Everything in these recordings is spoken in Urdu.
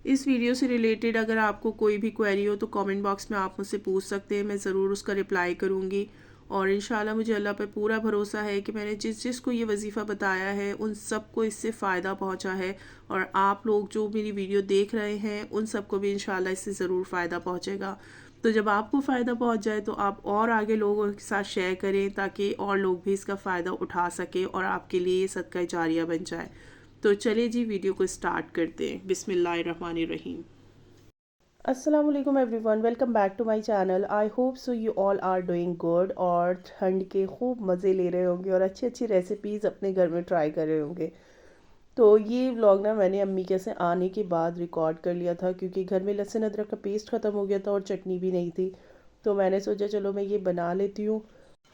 اس ویڈیو سے ریلیٹڈ اگر آپ کو کوئی بھی کوئری ہو تو کامنٹ باکس میں آپ مجھ سے پوچھ سکتے ہیں، میں ضرور اس کا رپلائی کروں گی۔ اور انشاءاللہ مجھے اللہ پہ پورا بھروسہ ہے کہ میں نے جس کو یہ وظیفہ بتایا ہے ان سب کو اس سے فائدہ پہنچا ہے، اور آپ لوگ جو میری ویڈیو دیکھ رہے ہیں ان سب کو بھی انشاءاللہ اس سے ضرور فائدہ پہنچے گا۔ تو جب آپ کو فائدہ پہنچ جائے تو آپ اور آگے لوگوں کے ساتھ شیئر کریں تاکہ اور لوگ بھی اس کا فائدہ اٹھا سکیں اور آپ کے لیے یہ صدقہ جاریہ بن جائے۔ تو چلے جی ویڈیو کو سٹارٹ کرتے ہیں۔ بسم اللہ الرحمن الرحیم۔ السلام علیکم everyone, welcome back to my channel. I hope so you all are doing good, اور ٹھنڈ کے خوب مزے لے رہے ہوں گے اور اچھی اچھی ریسیپیز اپنے گھر میں ٹرائی کر رہے ہوں گے۔ تو یہ ولاگ نا میں نے امی کے سے آنے کے بعد ریکارڈ کر لیا تھا، کیونکہ گھر میں لہسن ادرک کا پیسٹ ختم ہو گیا تھا اور چٹنی بھی نہیں تھی، تو میں نے سوچا چلو میں یہ بنا لیتی ہوں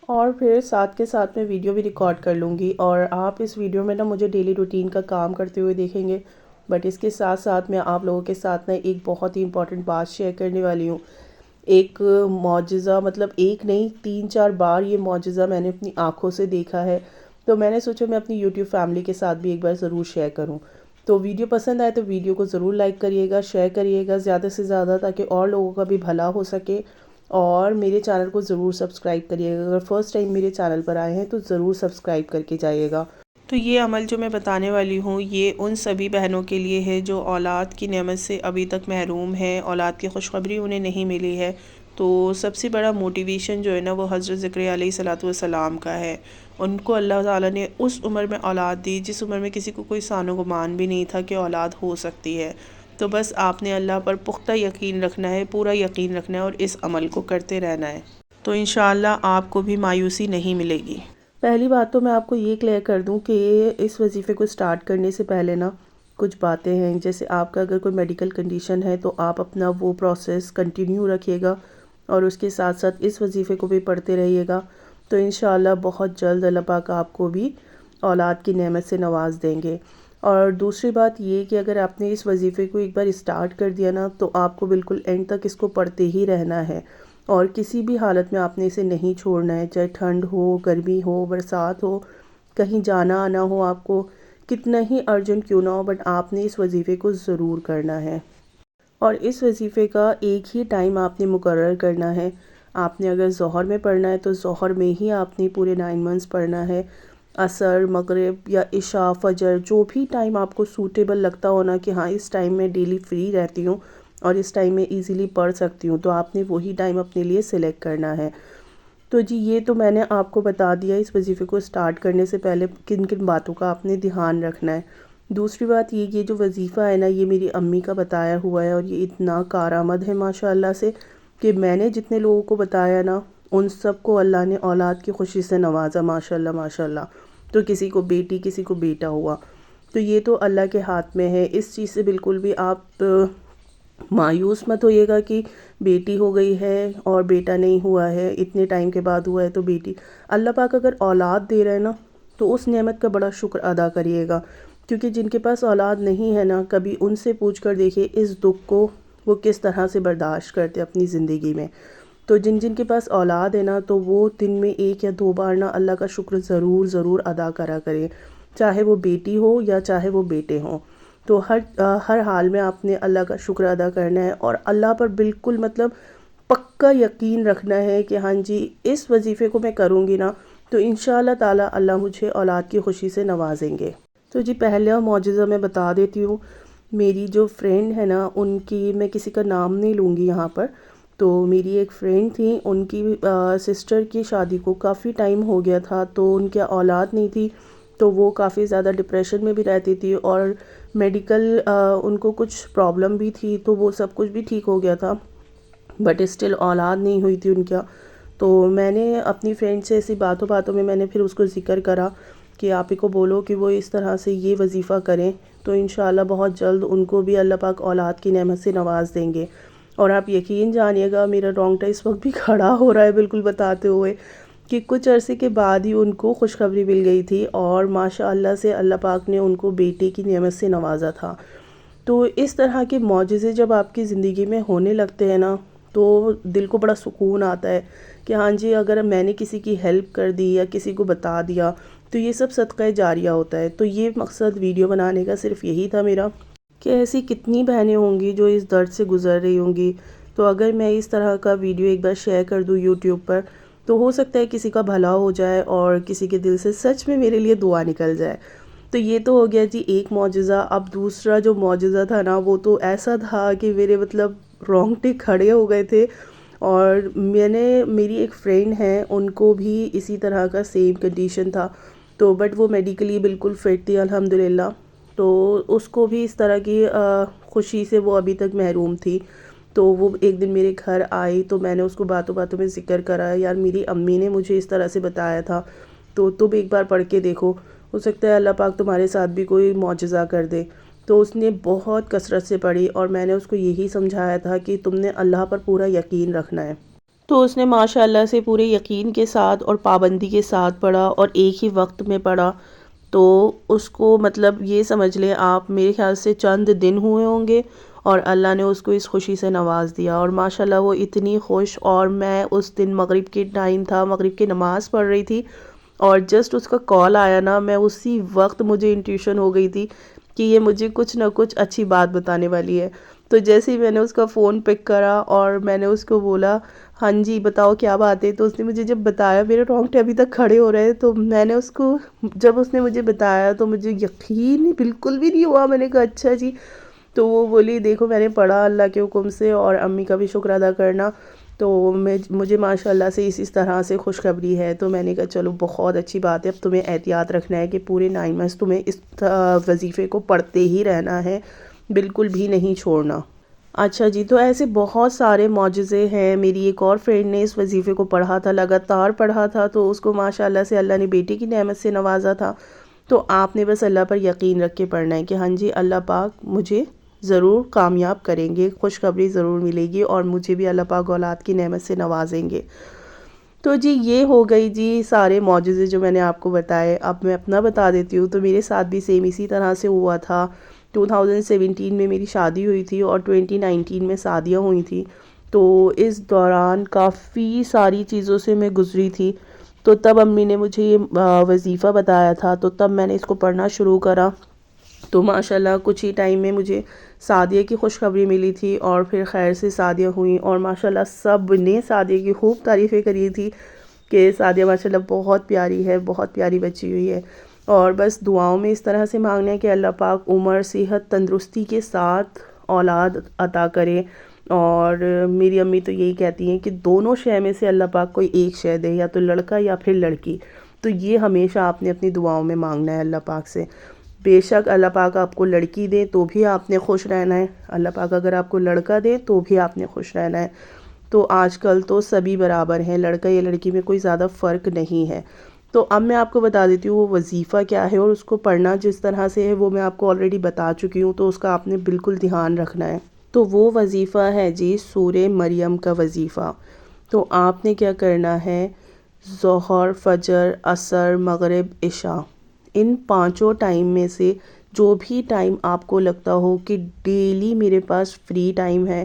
اور پھر ساتھ کے ساتھ میں ویڈیو بھی ریکارڈ کر لوں گی۔ اور آپ اس ویڈیو میں نا مجھے ڈیلی روٹین کا کام کرتے ہوئے دیکھیں گے، بٹ اس کے ساتھ ساتھ میں آپ لوگوں کے ساتھ نا ایک بہت ہی امپورٹنٹ بات شیئر کرنے والی ہوں۔ ایک معجزہ، مطلب ایک نہیں 3-4 بار یہ معجزہ میں نے اپنی آنکھوں سے دیکھا ہے، تو میں نے سوچا میں اپنی یوٹیوب فیملی کے ساتھ بھی ایک بار ضرور شیئر کروں۔ تو ویڈیو پسند آئے تو ویڈیو کو ضرور لائک کریے گا، شیئر کریے گا زیادہ سے زیادہ، تاکہ اور لوگوں کا بھی بھلا ہو سکے، اور میرے چینل کو ضرور سبسکرائب کریے گا۔ اگر فرسٹ ٹائم میرے چینل پر آئے ہیں تو ضرور سبسکرائب کر کے جائیے گا۔ تو یہ عمل جو میں بتانے والی ہوں یہ ان سبھی بہنوں کے لیے ہے جو اولاد کی نعمت سے ابھی تک محروم ہیں، اولاد کی خوشخبری انہیں نہیں ملی ہے۔ تو سب سے بڑا موٹیویشن جو ہے نا وہ حضرت زکریا علیہ السلام کا ہے۔ ان کو اللہ تعالیٰ نے اس عمر میں اولاد دی جس عمر میں کسی کو کوئی سان و گمان بھی نہیں تھا کہ اولاد ہو سکتی ہے۔ تو بس آپ نے اللہ پر پختہ یقین رکھنا ہے، پورا یقین رکھنا ہے اور اس عمل کو کرتے رہنا ہے، تو انشاءاللہ آپ کو بھی مایوسی نہیں ملے گی۔ پہلی بات تو میں آپ کو یہ کلیئر کر دوں کہ اس وظیفے کو سٹارٹ کرنے سے پہلے نا کچھ باتیں ہیں، جیسے آپ کا اگر کوئی میڈیکل کنڈیشن ہے تو آپ اپنا وہ پروسیس کنٹینیو رکھیے گا، اور اس کے ساتھ ساتھ اس وظیفے کو بھی پڑھتے رہیے گا، تو انشاءاللہ بہت جلد اللہ پاک آپ کو بھی اولاد کی نعمت سے نواز دیں گے۔ اور دوسری بات یہ کہ اگر آپ نے اس وظیفے کو ایک بار اسٹارٹ کر دیا نا تو آپ کو بالکل اینڈ تک اس کو پڑھتے ہی رہنا ہے، اور کسی بھی حالت میں آپ نے اسے نہیں چھوڑنا ہے، چاہے ٹھنڈ ہو، گرمی ہو، برسات ہو، کہیں جانا آنا ہو، آپ کو کتنا ہی ارجنٹ کیوں نہ ہو، بٹ آپ نے اس وظیفے کو ضرور کرنا ہے۔ اور اس وظیفے کا ایک ہی ٹائم آپ نے مقرر کرنا ہے۔ آپ نے اگر ظہر میں پڑھنا ہے تو ظہر میں ہی آپ نے پورے 9 منتھس پڑھنا ہے۔ عصر، مغرب یا عشاء، فجر، جو بھی ٹائم آپ کو سوٹیبل لگتا ہونا کہ ہاں اس ٹائم میں ڈیلی فری رہتی ہوں اور اس ٹائم میں ایزیلی پڑھ سکتی ہوں، تو آپ نے وہی ٹائم اپنے لیے سلیکٹ کرنا ہے۔ تو جی یہ تو میں نے آپ کو بتا دیا اس وظیفے کو سٹارٹ کرنے سے پہلے کن کن باتوں کا آپ نے دھیان رکھنا ہے۔ دوسری بات یہ جو وظیفہ ہے نا یہ میری امی کا بتایا ہوا ہے، اور یہ اتنا کارآمد ہے ماشاءاللہ سے کہ میں نے جتنے لوگوں کو بتایا نا ان سب کو اللہ نے اولاد کی خوشی سے نوازا، ماشاءاللہ ماشاءاللہ۔ تو کسی کو بیٹی، کسی کو بیٹا ہوا، تو یہ تو اللہ کے ہاتھ میں ہے۔ اس چیز سے بالکل بھی آپ مایوس مت ہوئیے گا کہ بیٹی ہو گئی ہے اور بیٹا نہیں ہوا ہے، اتنے ٹائم کے بعد ہوا ہے تو بیٹی۔ اللہ پاک اگر اولاد دے رہا ہے نا تو اس نعمت کا بڑا شکر ادا کریے گا، کیونکہ جن کے پاس اولاد نہیں ہے نا کبھی ان سے پوچھ کر دیکھیے اس دکھ کو وہ کس طرح سے برداشت کرتے اپنی زندگی میں۔ تو جن کے پاس اولاد ہے نا تو وہ دن میں 1 یا 2 بار نا اللہ کا شکر ضرور ضرور ادا کرا کرے، چاہے وہ بیٹی ہو یا چاہے وہ بیٹے ہوں۔ تو ہر حال میں آپ نے اللہ کا شکر ادا کرنا ہے، اور اللہ پر بالکل مطلب پکا یقین رکھنا ہے کہ ہاں جی اس وظیفے کو میں کروں گی نا تو انشاءاللہ تعالی اللہ مجھے اولاد کی خوشی سے نوازیں گے۔ تو جی پہلا معجزہ میں بتا دیتی ہوں۔ میری جو فرینڈ ہے نا ان کی، میں کسی کا نام نہیں لوں گی یہاں پر، تو میری ایک فرینڈ تھی، ان کی سسٹر کی شادی کو کافی ٹائم ہو گیا تھا، تو ان کے اولاد نہیں تھی، تو وہ کافی زیادہ ڈپریشن میں بھی رہتی تھی، اور میڈیکل ان کو کچھ پرابلم بھی تھی، تو وہ سب کچھ بھی ٹھیک ہو گیا تھا، بٹ اسٹل اولاد نہیں ہوئی تھی ان کا۔ تو میں نے اپنی فرینڈ سے ایسی باتوں باتوں میں نے پھر اس کو ذکر کرا کہ آپ ہی کو بولو کہ وہ اس طرح سے یہ وظیفہ کریں، تو انشاءاللہ بہت جلد ان کو بھی اللہ پاک اولاد کی نعمت سے نواز دیں گے۔ اور آپ یقین جانیے گا میرا رونگٹا اس وقت بھی کھڑا ہو رہا ہے بالکل بتاتے ہوئے کہ کچھ عرصے کے بعد ہی ان کو خوشخبری مل گئی تھی، اور ماشاءاللہ سے اللہ پاک نے ان کو بیٹے کی نعمت سے نوازا تھا۔ تو اس طرح کے معجزے جب آپ کی زندگی میں ہونے لگتے ہیں نا تو دل کو بڑا سکون آتا ہے کہ ہاں جی اگر میں نے کسی کی ہیلپ کر دی یا کسی کو بتا دیا تو یہ سب صدقہ جاریہ ہوتا ہے۔ تو یہ مقصد ویڈیو بنانے کا صرف یہی تھا میرا کہ ایسی کتنی بہنیں ہوں گی جو اس درد سے گزر رہی ہوں گی. تو اگر میں اس طرح کا ویڈیو ایک بار شیئر کر دوں یوٹیوب پر تو ہو سکتا ہے کسی کا بھلا ہو جائے اور کسی کے دل سے سچ میں میرے لیے دعا نکل جائے. تو یہ تو ہو گیا جی ایک معجزہ. اب دوسرا جو معجزہ تھا نا وہ تو ایسا تھا کہ میرے مطلب رونگٹے کھڑے ہو گئے تھے. اور میری ایک فرینڈ ہے، ان کو بھی اسی طرح کا سیم کنڈیشن تھا، تو بٹ وہ میڈیکلی بالکل فٹ تھی الحمدللہ. تو اس کو بھی اس طرح کی خوشی سے وہ ابھی تک محروم تھی. تو وہ ایک دن میرے گھر آئی تو میں نے اس کو باتوں باتوں میں ذکر کرا، یار میری امی نے مجھے اس طرح سے بتایا تھا تو تم ایک بار پڑھ کے دیکھو، ہو سکتا ہے اللہ پاک تمہارے ساتھ بھی کوئی معجزہ کر دے. تو اس نے بہت کثرت سے پڑھی اور میں نے اس کو یہی سمجھایا تھا کہ تم نے اللہ پر پورا یقین رکھنا ہے. تو اس نے ماشاءاللہ سے پورے یقین کے ساتھ اور پابندی کے ساتھ پڑھا اور ایک ہی وقت میں پڑھا. تو اس کو مطلب یہ سمجھ لیں آپ، میرے خیال سے چند دن ہوئے ہوں گے اور اللہ نے اس کو اس خوشی سے نواز دیا. اور ماشاءاللہ وہ اتنی خوش، اور میں اس دن مغرب کے ٹائم تھا، مغرب کی نماز پڑھ رہی تھی اور جسٹ اس کا کال آیا نا، میں اسی وقت مجھے انٹیوشن ہو گئی تھی کہ یہ مجھے کچھ نہ کچھ اچھی بات بتانے والی ہے. تو جیسے ہی میں نے اس کا فون پک کرا اور میں نے اس کو بولا ہاں جی بتاؤ کیا بات ہے، تو اس نے مجھے جب بتایا، میرے رونگٹے ابھی تک کھڑے ہو رہے ہیں. تو میں نے اس کو جب اس نے مجھے بتایا تو مجھے یقین بالکل بھی نہیں ہوا. میں نے کہا اچھا جی. تو وہ بولی دیکھو میں نے پڑھا اللہ کے حکم سے، اور امی کا بھی شکر ادا کرنا. تو مجھے ماشاءاللہ سے اس طرح سے خوشخبری ہے. تو میں نے کہا چلو بہت اچھی بات ہے، اب تمہیں احتیاط رکھنا ہے کہ پورے 9 منتھس تمہیں اس وظیفے کو پڑھتے ہی رہنا ہے، بالکل بھی نہیں چھوڑنا. اچھا جی، تو ایسے بہت سارے معجزے ہیں. میری ایک اور فرینڈ نے اس وظیفے کو پڑھا تھا، لگاتار پڑھا تھا، تو اس کو ماشاءاللہ سے اللہ نے بیٹی کی نعمت سے نوازا تھا. تو آپ نے بس اللہ پر یقین رکھ کے پڑھنا ہے کہ ہاں جی اللہ پاک مجھے ضرور کامیاب کریں گے، خوشخبری ضرور ملے گی اور مجھے بھی اللہ پاک اولاد کی نعمت سے نوازیں گے. تو جی یہ ہو گئی جی سارے معجزے جو میں نے آپ کو بتائے. اب میں اپنا بتا دیتی ہوں. تو میرے ساتھ بھی سیم اسی طرح سے ہوا تھا. 2017 میں میری شادی ہوئی تھی اور 2019 میں شادیاں ہوئی تھیں. تو اس دوران کافی ساری چیزوں سے میں گزری تھی. تو تب امی نے مجھے یہ وظیفہ بتایا تھا، تو تب میں نے اس کو پڑھنا شروع کرا. تو ماشاءاللہ کچھ ہی ٹائم میں مجھے سعدیہ کی خوشخبری ملی تھی اور پھر خیر سے شادیاں ہوئیں. اور ماشاءاللہ سب نے سعدیہ کی خوب تعریفیں کری تھی کہ سعدیہ ماشاءاللہ بہت پیاری ہے، بہت پیاری بچی ہوئی ہے. اور بس دعاؤں میں اس طرح سے مانگنا ہے کہ اللہ پاک عمر، صحت، تندرستی کے ساتھ اولاد عطا کرے. اور میری امی تو یہی کہتی ہیں کہ دونوں شے میں سے اللہ پاک کوئی ایک شے دے، یا تو لڑکا یا پھر لڑکی. تو یہ ہمیشہ آپ نے اپنی دعاؤں میں مانگنا ہے اللہ پاک سے. بے شک اللہ پاک آپ کو لڑکی دے تو بھی آپ نے خوش رہنا ہے، اللہ پاک اگر آپ کو لڑکا دے تو بھی آپ نے خوش رہنا ہے. تو آج کل تو سبھی برابر ہیں، لڑکا یا لڑکی میں کوئی زیادہ فرق نہیں ہے. تو اب میں آپ کو بتا دیتی ہوں وہ وظیفہ کیا ہے، اور اس کو پڑھنا جس طرح سے ہے وہ میں آپ کو آلریڈی بتا چکی ہوں. تو اس کا آپ نے بالکل دھیان رکھنا ہے. تو وہ وظیفہ ہے جی سورہ مریم کا وظیفہ. تو آپ نے کیا کرنا ہے، ظہر، فجر، عصر، مغرب، عشاء، ان 5 ٹائم میں سے جو بھی ٹائم آپ کو لگتا ہو کہ ڈیلی میرے پاس فری ٹائم ہے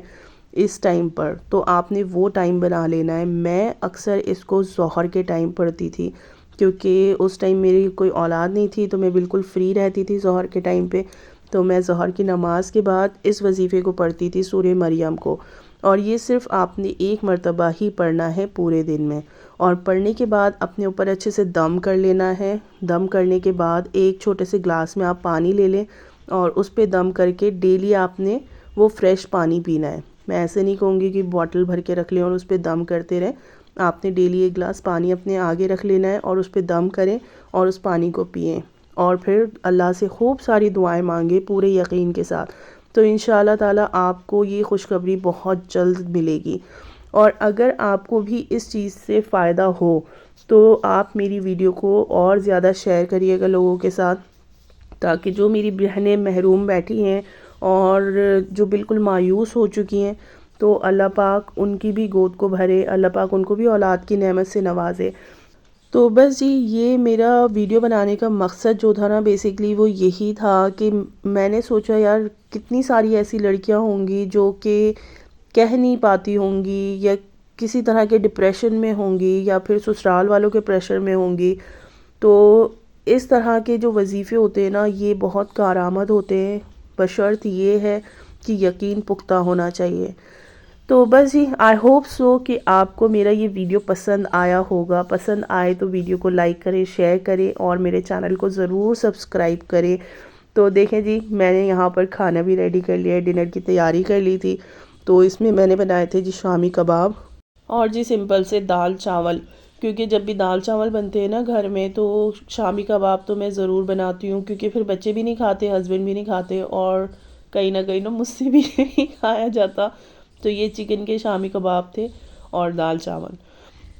اس ٹائم پر، تو آپ نے وہ ٹائم بنا لینا ہے. میں اکثر اس کو ظہر کے ٹائم پڑھتی تھی کیونکہ اس ٹائم میری کوئی اولاد نہیں تھی، تو میں بالکل فری رہتی تھی ظہر کے ٹائم پہ. تو میں ظہر کی نماز کے بعد اس وظیفے کو پڑھتی تھی، سورہ مریم کو. اور یہ صرف آپ نے ایک مرتبہ ہی پڑھنا ہے پورے دن میں. اور پڑھنے کے بعد اپنے اوپر اچھے سے دم کر لینا ہے. دم کرنے کے بعد ایک چھوٹے سے گلاس میں آپ پانی لے لیں اور اس پہ دم کر کے ڈیلی آپ نے وہ فریش پانی پینا ہے. میں ایسے نہیں کہوں گی کہ بوٹل بھر کے رکھ لیں اور اس پہ دم کرتے رہیں. آپ نے ڈیلی ایک گلاس پانی اپنے آگے رکھ لینا ہے اور اس پہ دم کریں اور اس پانی کو پئیں. اور پھر اللہ سے خوب ساری دعائیں مانگیں پورے یقین کے ساتھ. تو انشاءاللہ تعالیٰ آپ کو یہ خوشخبری بہت جلد ملے گی. اور اگر آپ کو بھی اس چیز سے فائدہ ہو تو آپ میری ویڈیو کو اور زیادہ شیئر کریے گا لوگوں کے ساتھ، تاکہ جو میری بہنیں محروم بیٹھی ہیں اور جو بالکل مایوس ہو چکی ہیں، تو اللہ پاک ان کی بھی گود کو بھرے، اللہ پاک ان کو بھی اولاد کی نعمت سے نوازے. تو بس جی یہ میرا ویڈیو بنانے کا مقصد جو تھا نا بیسیکلی وہ یہی تھا کہ میں نے سوچا یار کتنی ساری ایسی لڑکیاں ہوں گی جو کہ کہہ نہیں پاتی ہوں گی، یا کسی طرح کے ڈپریشن میں ہوں گی، یا پھر سسرال والوں کے پریشر میں ہوں گی. تو اس طرح کے جو وظیفے ہوتے ہیں نا یہ بہت کارآمد ہوتے ہیں. بشرط یہ ہے کہ یقین پختہ ہونا چاہیے۔ تو بس جی، آئی ہوپ سو کہ آپ کو میرا یہ ویڈیو پسند آیا ہوگا۔ پسند آئے تو ویڈیو کو لائک کریں، شیئر کریں اور میرے چینل کو ضرور سبسکرائب کریں۔ تو دیکھیں جی، میں نے یہاں پر کھانا بھی ریڈی کر لیا ہے، ڈنر کی تیاری کر لی تھی۔ تو اس میں میں نے بنائے تھے جی شامی کباب اور جی سمپل سے دال چاول، کیونکہ جب بھی دال چاول بنتے ہیں نا گھر میں تو شامی کباب تو میں ضرور بناتی ہوں، کیونکہ پھر بچے بھی نہیں کھاتے، ہسبینڈ بھی نہیں کھاتے اور کہیں نہ کہیں مجھ سے بھی نہیں کھایا جاتا۔ تو یہ چکن کے شامی کباب تھے اور دال چاول۔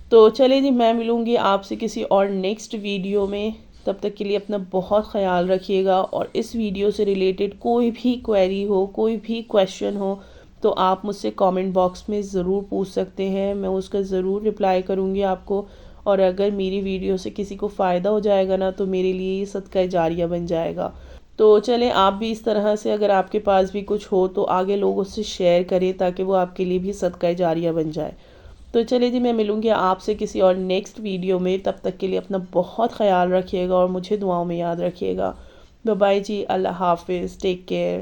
تو چلے جی، میں ملوں گی آپ سے کسی اور نیکسٹ ویڈیو میں۔ تب تک کے لیے اپنا بہت خیال رکھیے گا، اور اس ویڈیو سے ریلیٹڈ کوئی بھی کوئری ہو، کوئی بھی کویشچن ہو تو آپ مجھ سے کامنٹ باکس میں ضرور پوچھ سکتے ہیں، میں اس کا ضرور رپلائی کروں گی آپ کو۔ اور اگر میری ویڈیو سے کسی کو فائدہ ہو جائے گا نا تو میرے لیے یہ صدقہ جاریہ بن جائے گا۔ تو چلیں، آپ بھی اس طرح سے اگر آپ کے پاس بھی کچھ ہو تو آگے لوگوں سے شیئر کریں تاکہ وہ آپ کے لیے بھی صدقہ جاریہ بن جائے۔ تو چلے جی، میں ملوں گی آپ سے کسی اور نیکسٹ ویڈیو میں۔ تب تک کے لیے اپنا بہت خیال رکھیے گا اور مجھے دعاؤں میں یاد رکھیے گا۔ بائے بائے جی، اللہ حافظ، ٹیک کیئر۔